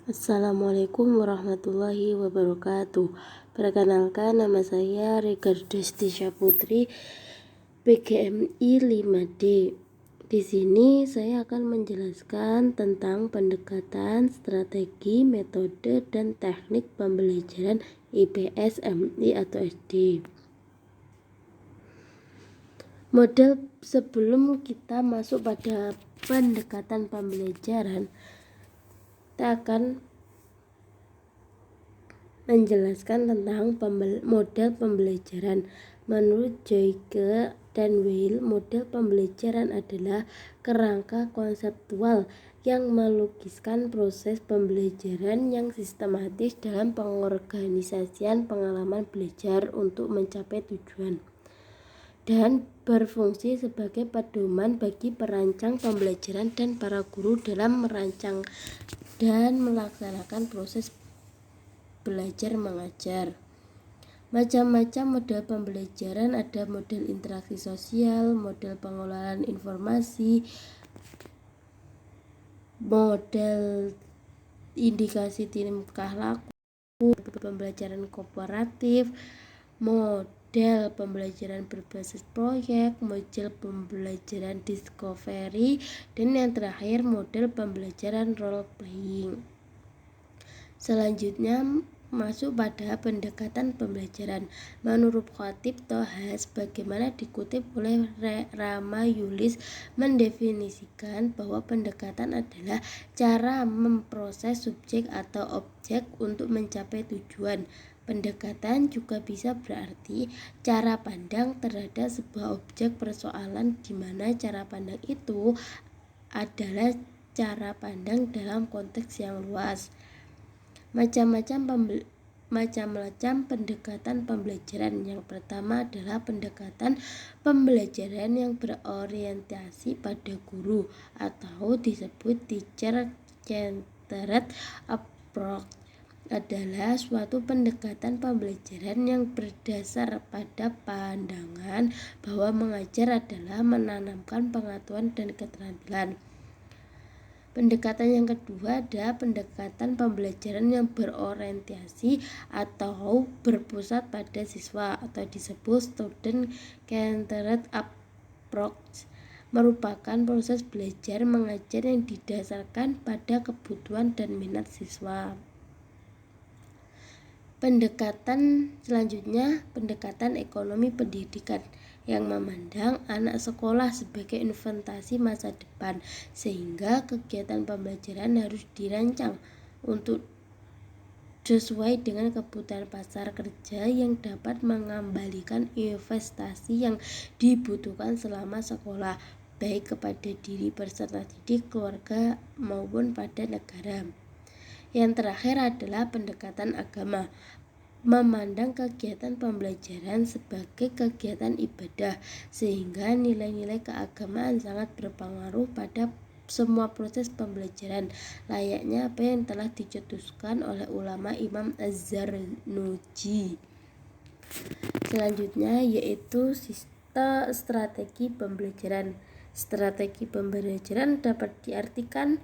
Assalamualaikum warahmatullahi wabarakatuh. Perkenalkan, nama saya Rega Destisha Putri, PGMI 5D. Di sini saya akan menjelaskan tentang pendekatan, strategi, metode, dan teknik pembelajaran IPS, MI atau SD. Model sebelum kita masuk pada pendekatan pembelajaran, kita akan menjelaskan tentang model pembelajaran. Menurut Joyce dan Weil, model pembelajaran adalah kerangka konseptual yang melukiskan proses pembelajaran yang sistematis dalam pengorganisasian pengalaman belajar untuk mencapai tujuan, dan berfungsi sebagai pedoman bagi perancang pembelajaran dan para guru dalam merancang dan melaksanakan proses belajar mengajar. Macam-macam model pembelajaran ada: model interaksi sosial, model pengelolaan informasi, model indikasi tingkah laku, pembelajaran kooperatif, model pembelajaran berbasis proyek, model pembelajaran discovery, dan yang terakhir model pembelajaran role playing. Selanjutnya masuk pada pendekatan pembelajaran. Menurut Khatib Thohas, bagaimana dikutip oleh Rama Yulis, mendefinisikan bahwa pendekatan adalah cara memproses subjek atau objek untuk mencapai tujuan. Pendekatan juga bisa berarti cara pandang terhadap sebuah objek persoalan, di mana cara pandang itu adalah cara pandang dalam konteks yang luas. Macam-macam pendekatan pembelajaran. Yang pertama adalah pendekatan pembelajaran yang berorientasi pada guru atau disebut teacher-centered approach. Adalah suatu pendekatan pembelajaran yang berdasar pada pandangan bahwa mengajar adalah menanamkan pengetahuan dan keterampilan. Pendekatan yang kedua adalah pendekatan pembelajaran yang berorientasi atau berpusat pada siswa atau disebut student-centered approach. Merupakan proses belajar mengajar yang didasarkan pada kebutuhan dan minat siswa. Pendekatan selanjutnya, pendekatan ekonomi pendidikan, yang memandang anak sekolah sebagai investasi masa depan, sehingga kegiatan pembelajaran harus dirancang untuk sesuai dengan kebutuhan pasar kerja yang dapat mengembalikan investasi yang dibutuhkan selama sekolah, baik kepada diri peserta didik, keluarga, maupun pada negara. Yang terakhir adalah pendekatan agama, memandang kegiatan pembelajaran sebagai kegiatan ibadah, sehingga nilai-nilai keagamaan sangat berpengaruh pada semua proses pembelajaran, layaknya apa yang telah dicetuskan oleh ulama Imam Az-Zarnuji. Selanjutnya yaitu strategi pembelajaran. Strategi pembelajaran dapat diartikan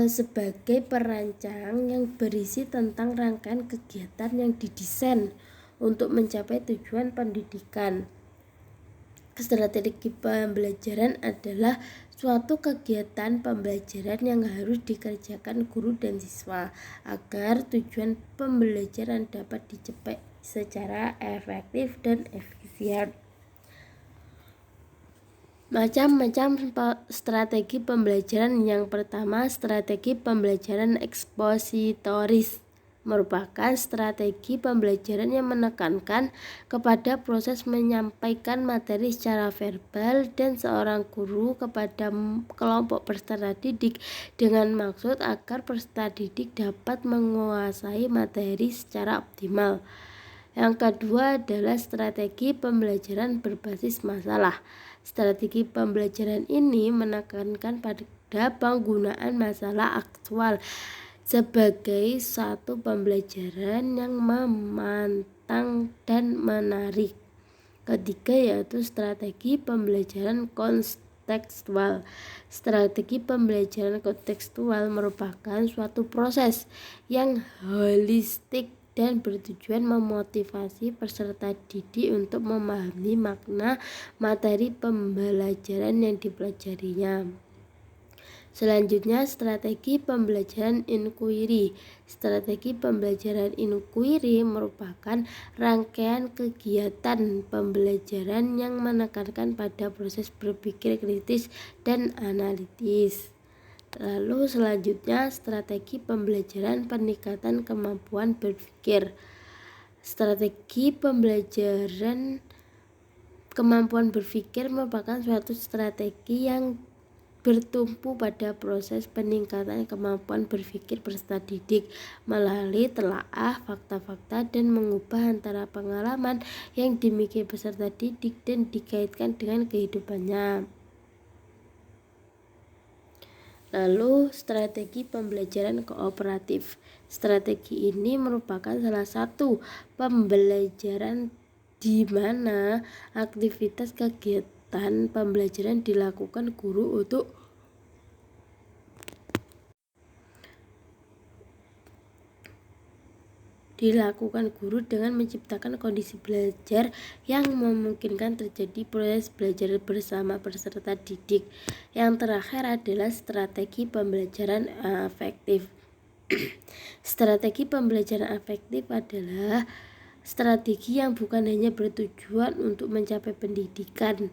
sebagai perancang yang berisi tentang rangkaian kegiatan yang didesain untuk mencapai tujuan pendidikan. Strategi pembelajaran adalah suatu kegiatan pembelajaran yang harus dikerjakan guru dan siswa agar tujuan pembelajaran dapat dicapai secara efektif dan efisien. Macam-macam strategi pembelajaran. Yang pertama, strategi pembelajaran ekspositoris merupakan strategi pembelajaran yang menekankan kepada proses menyampaikan materi secara verbal dan seorang guru kepada kelompok peserta didik dengan maksud agar peserta didik dapat menguasai materi secara optimal. Yang kedua adalah strategi pembelajaran berbasis masalah. Strategi pembelajaran ini menekankan pada penggunaan masalah aktual sebagai satu pembelajaran yang memantang dan menarik. Ketiga yaitu strategi pembelajaran kontekstual. Strategi pembelajaran kontekstual merupakan suatu proses yang holistik dan bertujuan memotivasi peserta didik untuk memahami makna materi pembelajaran yang dipelajarinya. Selanjutnya, strategi pembelajaran inquiry. Strategi pembelajaran inquiry merupakan rangkaian kegiatan pembelajaran yang menekankan pada proses berpikir kritis dan analitis. Lalu selanjutnya, strategi pembelajaran peningkatan kemampuan berpikir. Strategi pembelajaran kemampuan berpikir merupakan suatu strategi yang bertumpu pada proses peningkatan kemampuan berpikir peserta didik melalui telaah fakta-fakta dan mengubah antara pengalaman yang dimiliki peserta didik dan dikaitkan dengan kehidupannya. Lalu, strategi pembelajaran kooperatif. Strategi ini merupakan salah satu pembelajaran di mana aktivitas kegiatan pembelajaran dilakukan guru dengan menciptakan kondisi belajar yang memungkinkan terjadi proses belajar bersama peserta didik. Yang terakhir adalah strategi pembelajaran afektif. Strategi pembelajaran afektif adalah strategi yang bukan hanya bertujuan untuk mencapai pendidikan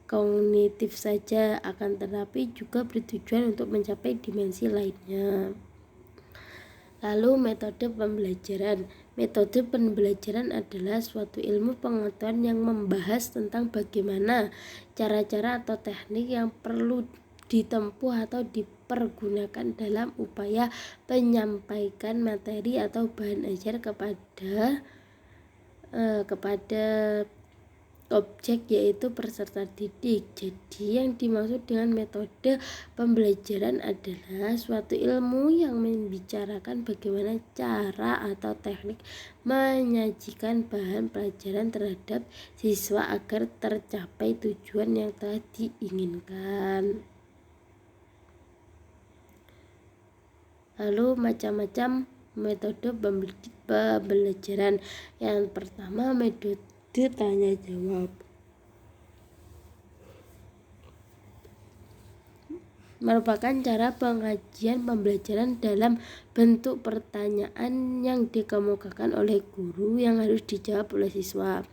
kognitif saja, akan tetapi juga bertujuan untuk mencapai dimensi lainnya. Lalu metode pembelajaran. Metode pembelajaran adalah suatu ilmu pengetahuan yang membahas tentang bagaimana cara-cara atau teknik yang perlu ditempuh atau dipergunakan dalam upaya menyampaikan materi atau bahan ajar kepada objek, yaitu peserta didik. Jadi yang dimaksud dengan metode pembelajaran adalah suatu ilmu yang membicarakan bagaimana cara atau teknik menyajikan bahan pelajaran terhadap siswa agar tercapai tujuan yang telah diinginkan. Lalu macam-macam metode pembelajaran. Yang pertama, metode tanya jawab. Merupakan cara pengajian pembelajaran dalam bentuk pertanyaan yang dikemukakan oleh guru yang harus dijawab oleh siswa.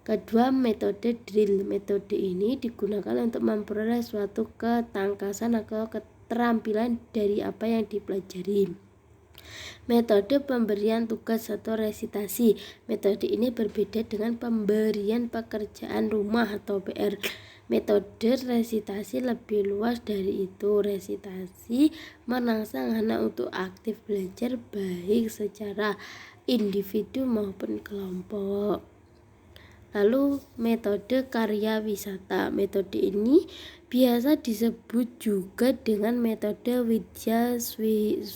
Kedua, metode drill. Metode ini digunakan untuk memperoleh suatu ketangkasan atau keterampilan dari apa yang dipelajari. Metode pemberian tugas atau resitasi. Metode ini berbeda dengan pemberian pekerjaan rumah atau PR. Metode resitasi lebih luas dari itu. Resitasi merangsang anak untuk aktif belajar baik secara individu maupun kelompok. Lalu metode karya wisata. Metode ini biasa disebut juga dengan metode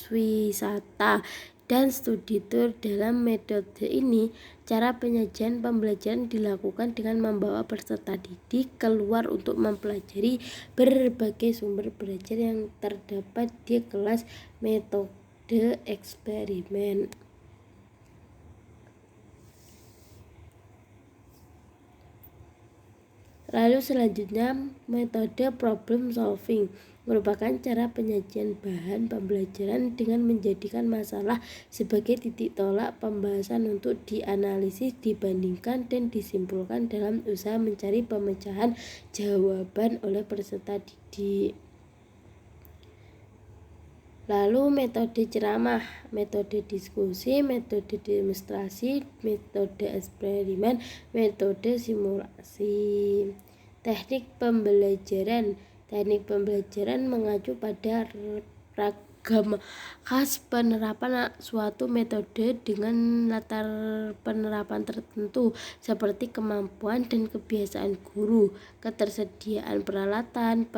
wisata dan studi tour. Dalam metode ini, cara penyajian pembelajaran dilakukan dengan membawa peserta didik keluar untuk mempelajari berbagai sumber belajar yang terdapat di kelas. Metode eksperimen. Lalu selanjutnya, metode problem solving merupakan cara penyajian bahan pembelajaran dengan menjadikan masalah sebagai titik tolak pembahasan untuk dianalisis, dibandingkan, dan disimpulkan dalam usaha mencari pemecahan jawaban oleh peserta didik. Lalu metode ceramah, metode diskusi, metode demonstrasi, metode eksperimen, metode simulasi. Teknik pembelajaran. Teknik pembelajaran mengacu pada ragam khas penerapan suatu metode dengan latar penerapan tertentu seperti kemampuan dan kebiasaan guru, ketersediaan peralatan,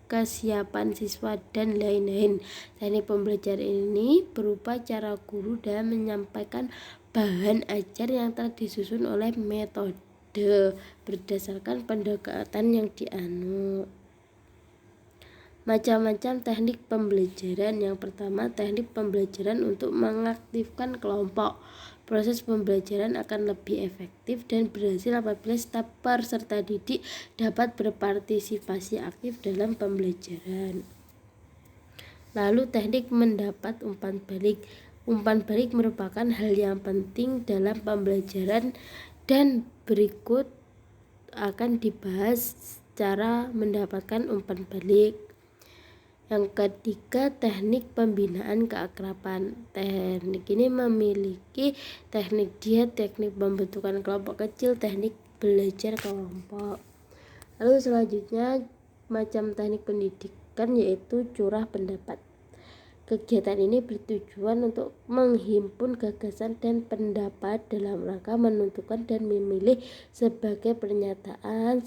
kesiapan siswa, dan lain-lain. Teknik pembelajaran ini berupa cara guru dalam menyampaikan bahan ajar yang telah disusun oleh metode metode berdasarkan pendekatan yang dianut. Macam-macam teknik pembelajaran. Yang pertama, teknik pembelajaran untuk mengaktifkan kelompok. Proses pembelajaran akan lebih efektif dan berhasil apabila setiap peserta didik dapat berpartisipasi aktif dalam pembelajaran. Lalu teknik mendapat umpan balik. Umpan balik merupakan hal yang penting dalam pembelajaran dan berikut akan dibahas cara mendapatkan umpan balik. Yang ketiga, teknik pembinaan keakraban. Teknik ini memiliki teknik diet, teknik pembentukan kelompok kecil, teknik belajar kelompok. Lalu selanjutnya macam teknik pendidikan yaitu curah pendapat. Kegiatan ini bertujuan untuk menghimpun gagasan dan pendapat dalam rangka menentukan dan memilih sebagai pernyataan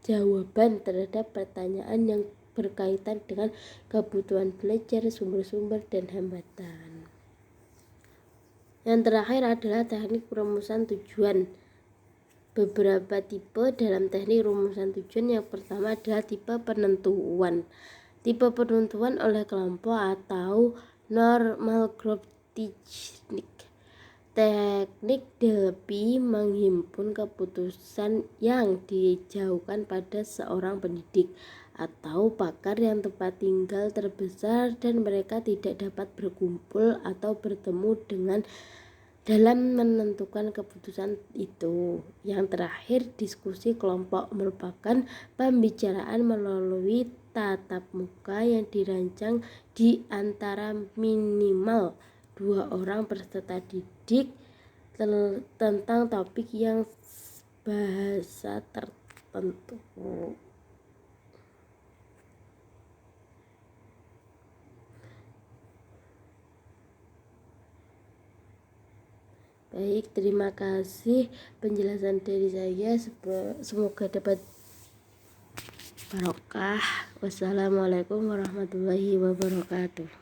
jawaban terhadap pertanyaan yang berkaitan dengan kebutuhan belajar, sumber-sumber, dan hambatan. Yang terakhir adalah teknik perumusan tujuan. Beberapa tipe dalam teknik rumusan tujuan. Yang pertama adalah tipe penentuan. Tipe penentuan oleh kelompok atau normal group technique. Teknik Delphi menghimpun keputusan yang dijauhkan pada seorang pendidik atau pakar yang tempat tinggal terbesar dan mereka tidak dapat berkumpul atau bertemu dengan dalam menentukan keputusan itu. Yang terakhir, diskusi kelompok merupakan pembicaraan melalui tatap muka yang dirancang di antara minimal 2 orang peserta didik tentang topik yang bahasa tertentu. Baik, terima kasih penjelasan dari saya. Semoga dapat barokah. Wassalamualaikum warahmatullahi wabarakatuh.